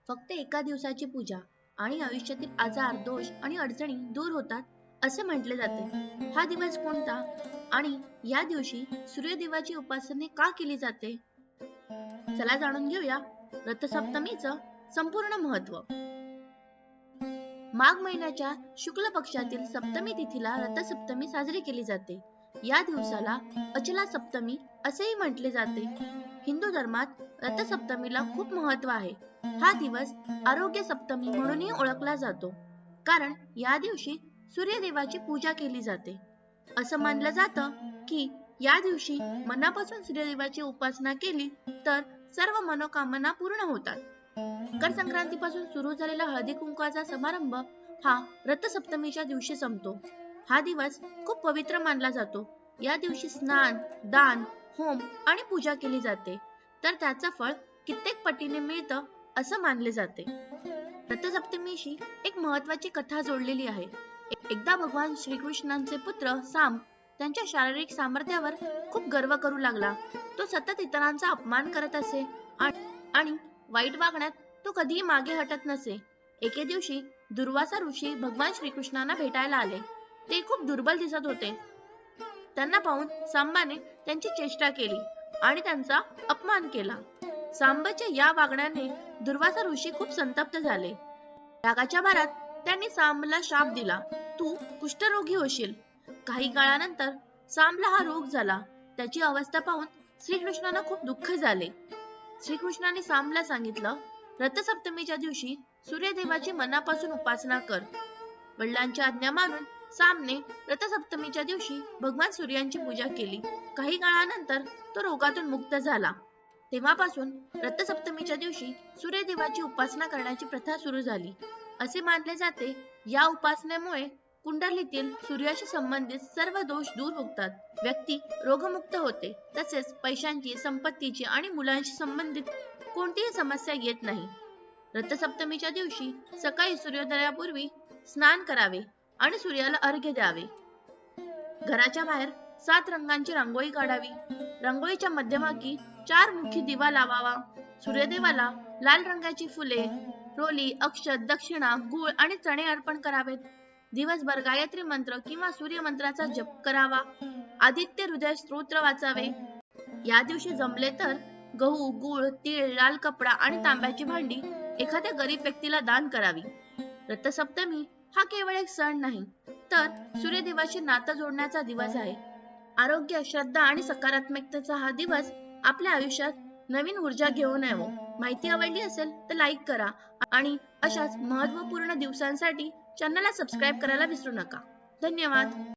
फक्त एका दिवसाची पूजा आणि आयुष्यातील आजार, दोष आणि अडचणी दूर होतात असे म्हटले जाते. हा दिवस कोणता आणि या दिवशी सूर्यदेवाची उपासना का केली जाते? चला जाणून घेऊया रथसप्तमीचं संपूर्ण महत्व. माघ महिन्याच्या शुक्ल पक्षातील सप्तमी तिथीला रथसप्तमी साजरी केली जाते. या दिवसाला अचला सप्तमी असेही म्हटले जाते. हिंदू धर्मात रथसप्तमीला खूप महत्व आहे. हा दिवस आरोग्य सप्तमी म्हणूनही ओळखला जातो, कारण या दिवशी सूर्यदेवाची पूजा केली जाते. असं मानलं जातं की या दिवशी मनापासून सूर्यदेवाची उपासना केली तर सर्व मनोकामना पूर्ण होतात. मकर संक्रांतीपासून सुरू झालेला हळदी कुंकवाचा समारंभ हा रथसप्तमीच्या दिवशी संपतो. हा दिवस खूप पवित्र मानला जातो. या दिवशी स्नान, दान, होम आणि पूजा केली जाते, तर त्याचं फळ कित्येक पटीने मिळतं असं मानले जाते. रथसप्तमीशी एक महत्वाची कथा जोडलेली आहे. एकदा भगवान श्रीकृष्णांचे पुत्र सांब त्यांच्या शारीरिक सामर्थ्यावर खूप गर्व करू लागला. तो सतत इतरांचा अपमान करत असे आणि वाईट वागण्यात तो कधीही मागे हटत नसे. एके दिवशी दुर्वासा ऋषी भगवान श्रीकृष्णांना भेटायला आले. ते खूप दुर्बल दिसत होते. त्यांना पाहून सांबाने त्यांची चेष्टा केली आणि त्यांचा अपमान केला. सांबाच्या या वागण्याने दुर्वासा ऋषी खूप संतप्त झाले. रागाच्या भरात त्यांनी सांबला शाप दिला, तू कुष्ठरोगी होशील. काही काळानंतर सांबला हा रोग झाला. त्याची अवस्था पाहून श्रीकृष्णांना खूप दुःख झाले. श्रीकृष्णाने सांबला सांगितलं, रथसप्तमीच्या दिवशी सूर्यदेवाची मनापासून उपासना कर. वडिलांची आज्ञा मानून सांबने रथसप्तमीच्या दिवशी भगवान सूर्यांची पूजा केली. काही काळानंतर तो रोगातून मुक्त झाला. तेव्हापासून रथसप्तमीच्या दिवशी सूर्यदेवाची उपासना करण्याची प्रथा सुरू झाली. असे मानले जाते, या उपासनेमुळे कुंडलीतील सूर्याशी संबंधित सर्व दोष दूर होतात. व्यक्ती रोगमुक्त होते. तसेच पैशांची, संपत्तीची आणि मुलांशी संबंधित कोणतीही समस्या येत नाही. रथसप्तमीच्या दिवशी सकाळी सूर्योदयापूर्वी स्नान करावे आणि सूर्याला अर्घ्य द्यावे. घराच्या बाहेर 7 रंगांची रांगोळी काढावी. रांगोळीच्या मध्यभागी 4 मुखी दिवा लावावा. सूर्यदेवाला लाल रंगाची फुले, रोली, अक्षत, दक्षिणा, गूळ आणि चणे अर्पण करावेत. दिवसभर गायत्री मंत्र किंवा सूर्य मंत्राचा जप करावा. आदित्य हृदय स्तोत्र वाचावे. या दिवशी जमले तर गहू, गूळ, तीळ, लाल कपडा आणि तांब्याची भांडी एखाद्या गरीब व्यक्तीला दान करावी. रथसप्तमी हा केवळ एक सण नाही, तर सूर्यदेवाशी नातं जोडण्याचा दिवस आहे. आरोग्य, श्रद्धा आणि सकारात्मकतेचा हा दिवस आपल्या आयुष्यात नवीन ऊर्जा घेऊन यावं. माहिती आवडली असेल तर लाईक करा आणि अशाच महत्त्वपूर्ण दिवसांसाठी चॅनलला सबस्क्राईब करायला विसरू नका. धन्यवाद.